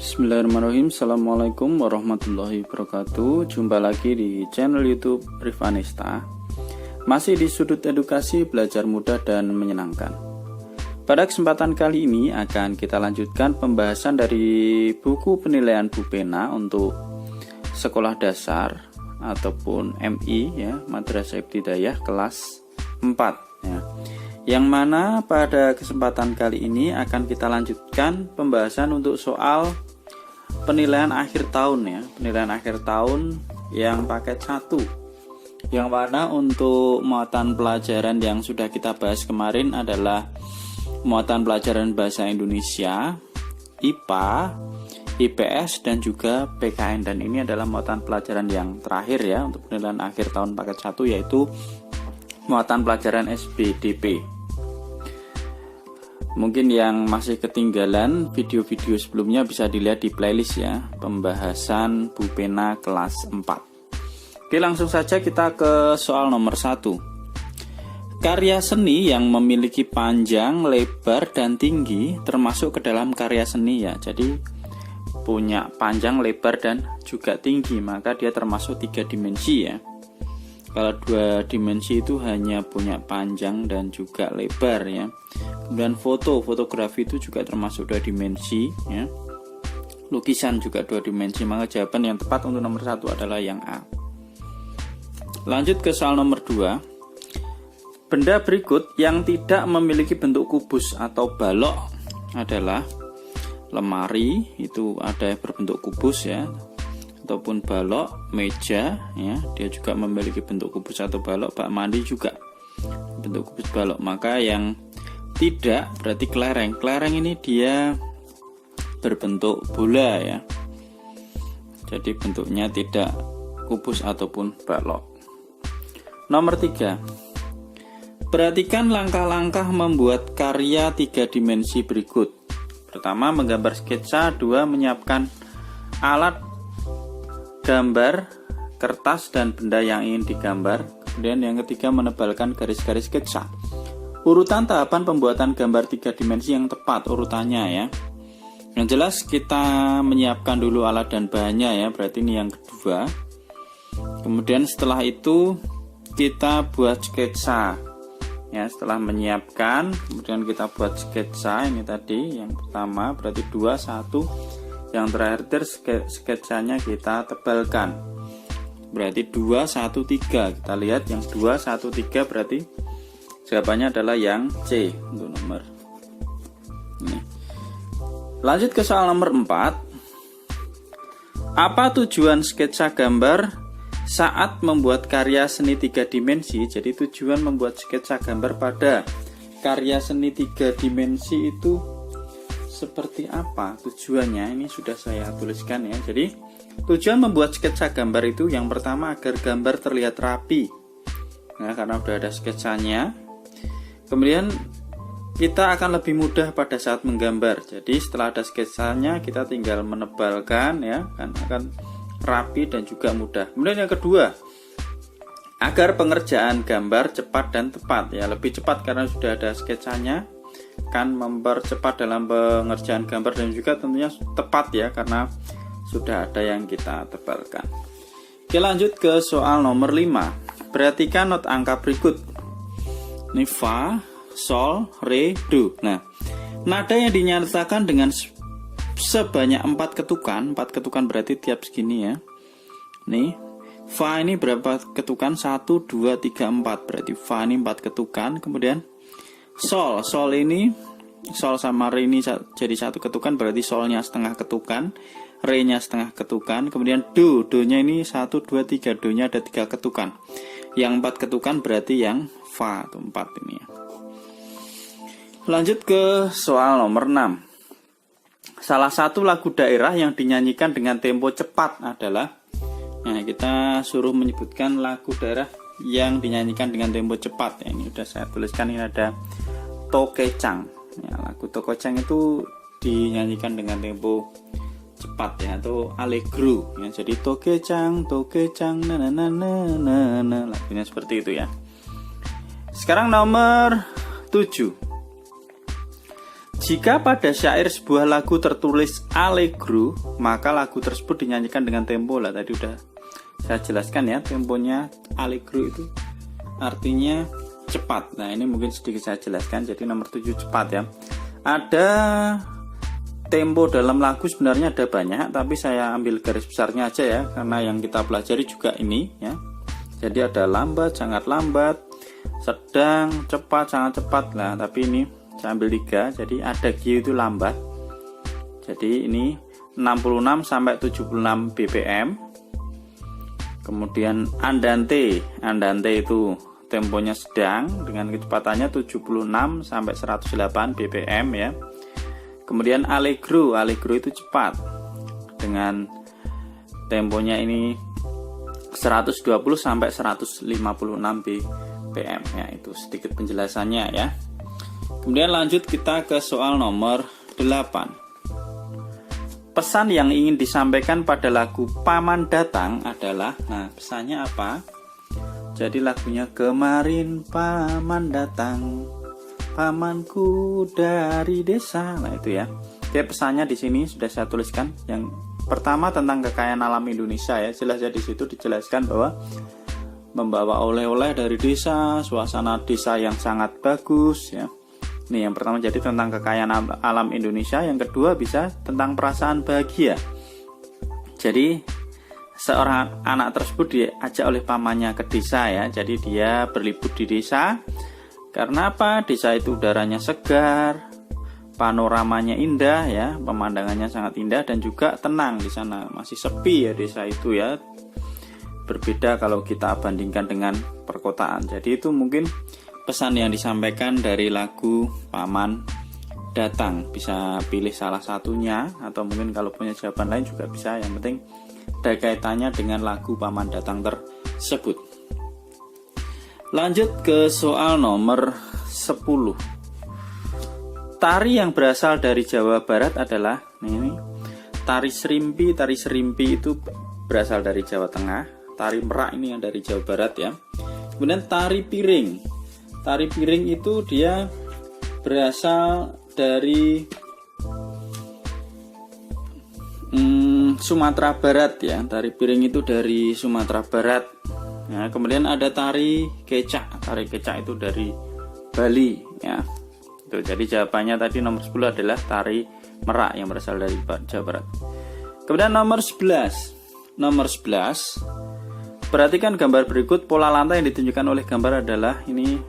Bismillahirrahmanirrahim. Assalamualaikum warahmatullahi wabarakatuh. Jumpa lagi di channel YouTube Rifanista. Masih di sudut edukasi, belajar mudah dan menyenangkan. Pada kesempatan kali ini akan kita lanjutkan pembahasan dari buku penilaian Bu Pena untuk sekolah dasar ataupun MI ya, Madrasah Ibtidaiyah kelas 4 ya. Yang mana pada kesempatan kali ini akan kita lanjutkan pembahasan untuk soal penilaian akhir tahun ya, penilaian akhir tahun yang paket 1. Yang mana untuk muatan pelajaran yang sudah kita bahas kemarin adalah muatan pelajaran bahasa Indonesia, IPA, IPS dan juga PKN, dan ini adalah muatan pelajaran yang terakhir ya untuk penilaian akhir tahun paket 1, yaitu muatan pelajaran SBDP. Mungkin yang masih ketinggalan video-video sebelumnya bisa dilihat di playlist ya, pembahasan Bu Pena kelas 4. Oke, langsung saja kita ke soal nomor 1. Karya seni yang memiliki panjang, lebar, dan tinggi termasuk ke dalam karya seni ya. Jadi punya panjang, lebar, dan juga tinggi, maka dia termasuk 3 dimensi ya. Kalau 2 dimensi itu hanya punya panjang dan juga lebar ya. Kemudian fotografi itu juga termasuk 2 dimensi ya. Lukisan juga 2 dimensi, maka jawaban yang tepat untuk nomor 1 adalah yang A. Lanjut ke soal nomor 2. Benda berikut yang tidak memiliki bentuk kubus atau balok adalah lemari, itu ada yang berbentuk kubus ya, ataupun balok, meja ya, dia juga memiliki bentuk kubus atau balok, bak mandi juga bentuk kubus balok. Maka yang tidak berarti kelereng. Kelereng ini dia berbentuk bola ya, jadi bentuknya tidak kubus ataupun balok. Nomor 3. Perhatikan langkah-langkah membuat karya 3 dimensi berikut. Pertama, menggambar sketsa. 2, menyiapkan alat gambar, kertas, dan benda yang ingin digambar. Kemudian yang ketiga, menebalkan garis-garis sketsa. Urutan tahapan pembuatan gambar 3 dimensi yang tepat urutannya ya. Yang jelas kita menyiapkan dulu alat dan bahannya ya, berarti ini yang kedua. Kemudian setelah itu kita buat sketsa ya. Setelah menyiapkan, kemudian kita buat sketsa. Ini tadi yang pertama, berarti 2, 1. Yang terakhir sketsanya kita tebalkan, berarti 2, 1, 3. Kita lihat yang 2, 1, 3 berarti jawabannya adalah yang C untuk nomor ini. Lanjut ke soal nomor 4. Apa tujuan sketsa gambar saat membuat karya seni 3 dimensi? Jadi tujuan membuat sketsa gambar pada karya seni 3 dimensi itu seperti apa tujuannya? Ini sudah saya tuliskan ya. Jadi tujuan membuat sketsa gambar itu yang pertama agar gambar terlihat rapi nah, karena sudah ada sketsanya. Kemudian kita akan lebih mudah pada saat menggambar. Jadi setelah ada sketsanya kita tinggal menebalkan ya, kan akan rapi dan juga mudah. Kemudian yang kedua, agar pengerjaan gambar cepat dan tepat ya, lebih cepat karena sudah ada sketsanya, kan mempercepat dalam pengerjaan gambar, dan juga tentunya tepat ya karena sudah ada yang kita tebalkan. Oke, lanjut ke soal nomor 5. Perhatikan not angka berikut. Ini fa, sol, re, do. Nah, nada yang dinyatakan dengan sebanyak 4 ketukan. 4 ketukan berarti tiap segini ya. Nih, fa ini berapa ketukan? 1, 2, 3, 4. Berarti fa ini 4 ketukan. Kemudian sol ini, sol sama re ini jadi 1 ketukan, berarti solnya setengah ketukan, re nya setengah ketukan. Kemudian do-nya ini 1, 2, 3, do nya ada 3 ketukan. Yang 4 ketukan berarti yang fa atau 4 ini ya. Lanjut ke soal nomor 6. Salah satu lagu daerah yang dinyanyikan dengan tempo cepat adalah, nah kita suruh menyebutkan lagu daerah yang dinyanyikan dengan tempo cepat ya. Ini sudah saya tuliskan, ini ada Tokecang ya, lagu Tokecang itu dinyanyikan dengan tempo cepat ya, atau allegro ya. Jadi Tokecang, Tokecang, na na na na na, lagunya seperti itu ya. Sekarang nomor 7. Jika pada syair sebuah lagu tertulis allegro, maka lagu tersebut dinyanyikan dengan tempo. Lah tadi udah saya jelaskan ya, temponya allegro itu artinya cepat. Nah ini mungkin sedikit saya jelaskan. Jadi nomor 7 cepat ya. Ada tempo dalam lagu sebenarnya ada banyak, tapi saya ambil garis besarnya aja ya, karena yang kita pelajari juga ini ya. Jadi ada lambat, sangat lambat, sedang, cepat, sangat cepat. Nah tapi ini saya ambil 3, jadi ada G itu lambat. Jadi ini 66 sampai 76 BPM. Kemudian andante itu temponya sedang dengan kecepatannya 76 sampai 108 BPM ya. Kemudian allegro itu cepat dengan temponya ini 120 sampai 156 BPM ya. Itu sedikit penjelasannya ya. Kemudian lanjut kita ke soal nomor 8. Pesan yang ingin disampaikan pada lagu Paman Datang adalah, nah pesannya apa? Jadi lagunya kemarin paman datang, pamanku dari desa. Nah itu ya. Oke, pesannya di sini sudah saya tuliskan. Yang pertama tentang kekayaan alam Indonesia ya. Jelas ya di situ dijelaskan bahwa membawa oleh-oleh dari desa, suasana desa yang sangat bagus ya. Nih yang pertama jadi tentang kekayaan alam Indonesia, yang kedua bisa tentang perasaan bahagia. Jadi seorang anak tersebut diajak oleh pamannya ke desa ya. Jadi dia berlibur di desa. Karena apa? Desa itu udaranya segar, panoramanya indah ya, pemandangannya sangat indah dan juga tenang di sana. Masih sepi ya desa itu ya. Berbeda kalau kita bandingkan dengan perkotaan. Jadi itu mungkin pesan yang disampaikan dari lagu Paman Datang. Bisa pilih salah satunya atau mungkin kalau punya jawaban lain juga bisa. Yang penting ada kaitannya dengan lagu Paman Datang tersebut. Lanjut ke soal nomor 10. Tari yang berasal dari Jawa Barat adalah ini tari serimpi. Tari serimpi itu berasal dari Jawa Tengah. Tari merak ini yang dari Jawa Barat ya. Kemudian tari piring. Tari piring itu dia berasal dari Sumatera Barat ya. Tari piring itu dari Sumatera Barat. Nah, kemudian ada tari kecak. Tari kecak itu dari Bali ya. Itu, jadi jawabannya tadi nomor 10 adalah tari merak yang berasal dari Jawa Barat. Kemudian nomor 11. Nomor 11. Perhatikan gambar berikut. Pola lantai yang ditunjukkan oleh gambar adalah ini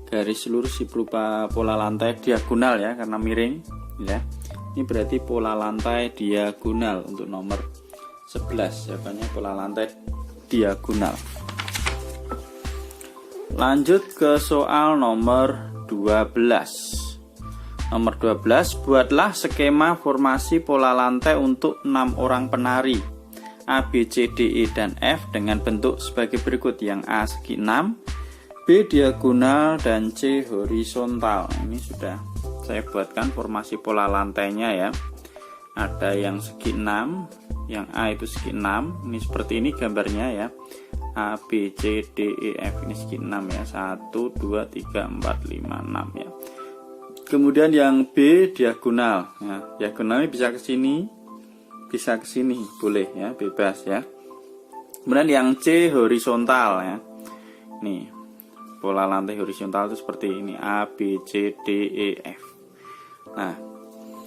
garis lurus berupa pola lantai diagonal ya, karena miring ya. Ini berarti pola lantai diagonal untuk nomor 11. Jawabannya pola lantai diagonal. Lanjut ke soal nomor 12. Nomor 12, buatlah skema formasi pola lantai untuk 6 orang penari A, B, C, D, E, dan F dengan bentuk sebagai berikut. Yang A segi 6, B diagonal, dan C horizontal. Ini sudah saya buatkan formasi pola lantainya ya. Ada yang segi 6, yang A itu segi 6. Ini seperti ini gambarnya ya. A, B, C, D, E, F. Ini segi 6 ya. 1, 2, 3, 4, 5, 6 ya. Kemudian yang B diagonal. Ya, diagonalnya bisa ke sini, bisa ke sini, boleh ya, bebas ya. Kemudian yang C horizontal ya. Nih, pola lantai horizontal itu seperti ini, A, B, C, D, E, F. Nah,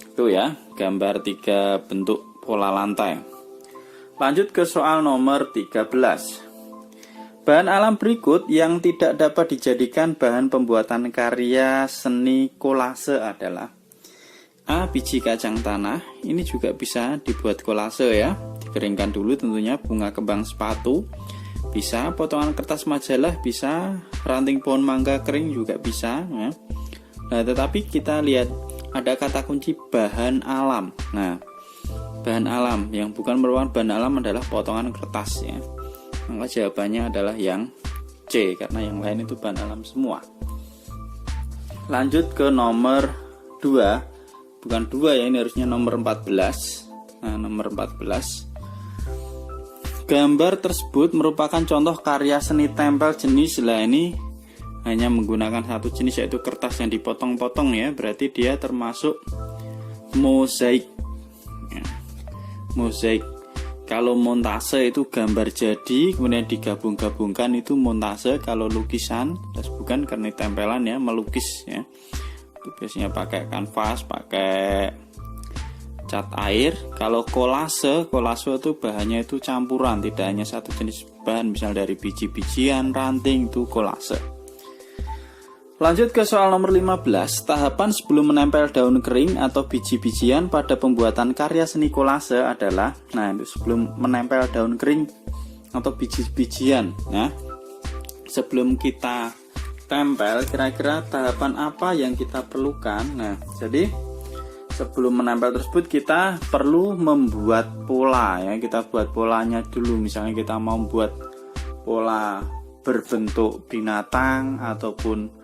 itu ya gambar 3 bentuk pola lantai. Lanjut ke soal nomor 13. Bahan alam berikut yang tidak dapat dijadikan bahan pembuatan karya seni kolase adalah A, biji kacang tanah. Ini juga bisa dibuat kolase ya. Dikeringkan dulu tentunya. Bunga kembang sepatu bisa, potongan kertas majalah bisa, ranting pohon mangga kering juga bisa ya. Nah, tetapi kita lihat ada kata kunci bahan alam. Nah, bahan alam yang bukan merupakan bahan alam adalah potongan kertas ya. Maka jawabannya adalah yang C, karena yang lain itu bahan alam semua. Lanjut ke nomor 2. Bukan 2 ya, ini harusnya nomor 14. Nah, nomor 14. Gambar tersebut merupakan contoh karya seni tempel jenis. Lah ini hanya menggunakan satu jenis, yaitu kertas yang dipotong-potong ya, berarti dia termasuk mozaik ya. Mozaik. Kalau montase itu gambar jadi kemudian digabung-gabungkan, itu montase. Kalau lukisan, bukan karena tempelan ya, melukis ya, itu biasanya pakai kanvas, pakai cat air. Kalau kolase itu bahannya itu campuran, tidak hanya satu jenis bahan, misal dari biji-bijian, ranting, itu kolase. Lanjut ke soal nomor 15. Tahapan sebelum menempel daun kering atau biji-bijian pada pembuatan karya seni kolase adalah, nah itu sebelum menempel daun kering atau biji-bijian ya. Sebelum kita tempel, kira-kira tahapan apa yang kita perlukan? Nah, jadi sebelum menempel tersebut kita perlu membuat pola ya. Kita buat polanya dulu. Misalnya kita mau buat pola berbentuk binatang ataupun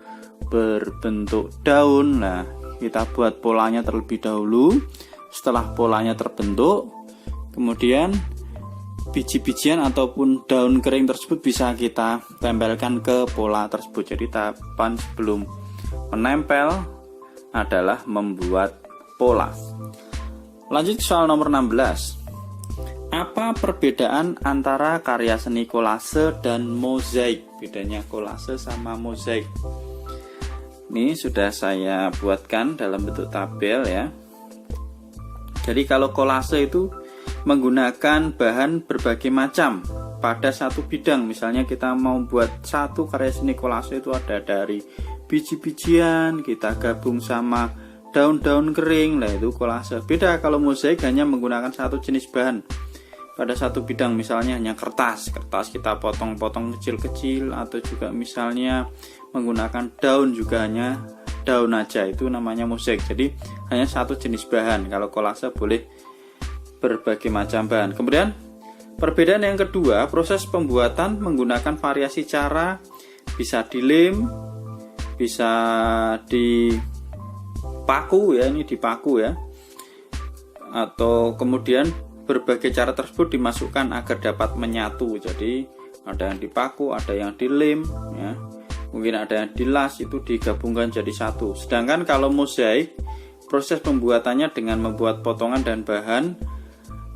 berbentuk daun. Nah, kita buat polanya terlebih dahulu. Setelah polanya terbentuk, kemudian biji-bijian ataupun daun kering tersebut bisa kita tempelkan ke pola tersebut. Jadi tahapan sebelum menempel adalah membuat pola. Lanjut soal nomor 16. Apa perbedaan antara karya seni kolase dan mozaik? Bedanya kolase sama mozaik. Ini sudah saya buatkan dalam bentuk tabel ya. Jadi kalau kolase itu menggunakan bahan berbagai macam pada satu bidang. Misalnya kita mau buat satu karya seni kolase itu ada dari biji-bijian, kita gabung sama daun-daun kering, lah itu kolase. Beda kalau mozaik hanya menggunakan satu jenis bahan pada satu bidang, misalnya hanya kertas kita potong-potong kecil-kecil, atau juga misalnya menggunakan daun, juga hanya daun aja, itu namanya mozaik. Jadi hanya satu jenis bahan. Kalau kolase boleh berbagai macam bahan. Kemudian perbedaan yang kedua, proses pembuatan menggunakan variasi cara, bisa dilem, bisa dipaku ya, ini dipaku ya, atau kemudian berbagai cara tersebut dimasukkan agar dapat menyatu. Jadi ada yang dipaku, ada yang dilem ya, mungkin ada yang dilas, itu digabungkan jadi satu. Sedangkan kalau mozaik, proses pembuatannya dengan membuat potongan dan bahan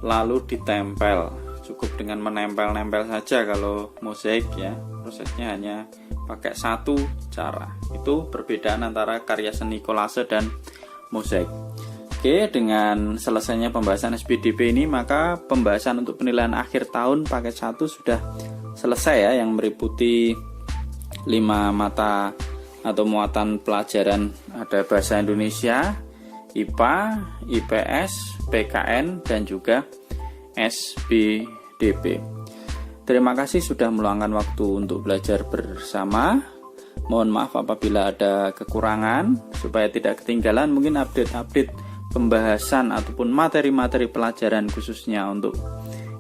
lalu ditempel. Cukup dengan menempel-nempel saja kalau mozaik ya. Prosesnya hanya pakai satu cara. Itu perbedaan antara karya seni kolase dan mozaik. Oke, dengan selesainya pembahasan SPDP ini, maka pembahasan untuk penilaian akhir tahun paket 1 sudah selesai ya, yang meliputi 5 mata atau muatan pelajaran. Ada bahasa Indonesia, IPA, IPS, PKN, dan juga SPDP. Terima kasih sudah meluangkan waktu untuk belajar bersama. Mohon maaf apabila ada kekurangan, supaya tidak ketinggalan mungkin update-update pembahasan ataupun materi-materi pelajaran khususnya untuk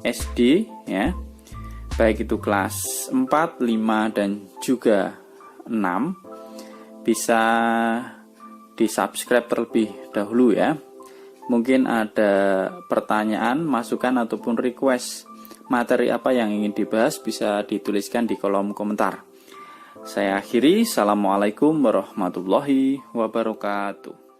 SD ya, baik itu kelas 4, 5 dan juga 6, bisa di subscribe terlebih dahulu ya. Mungkin ada pertanyaan, masukan ataupun request materi apa yang ingin dibahas, bisa dituliskan di kolom komentar. Saya akhiri, assalamualaikum warahmatullahi wabarakatuh.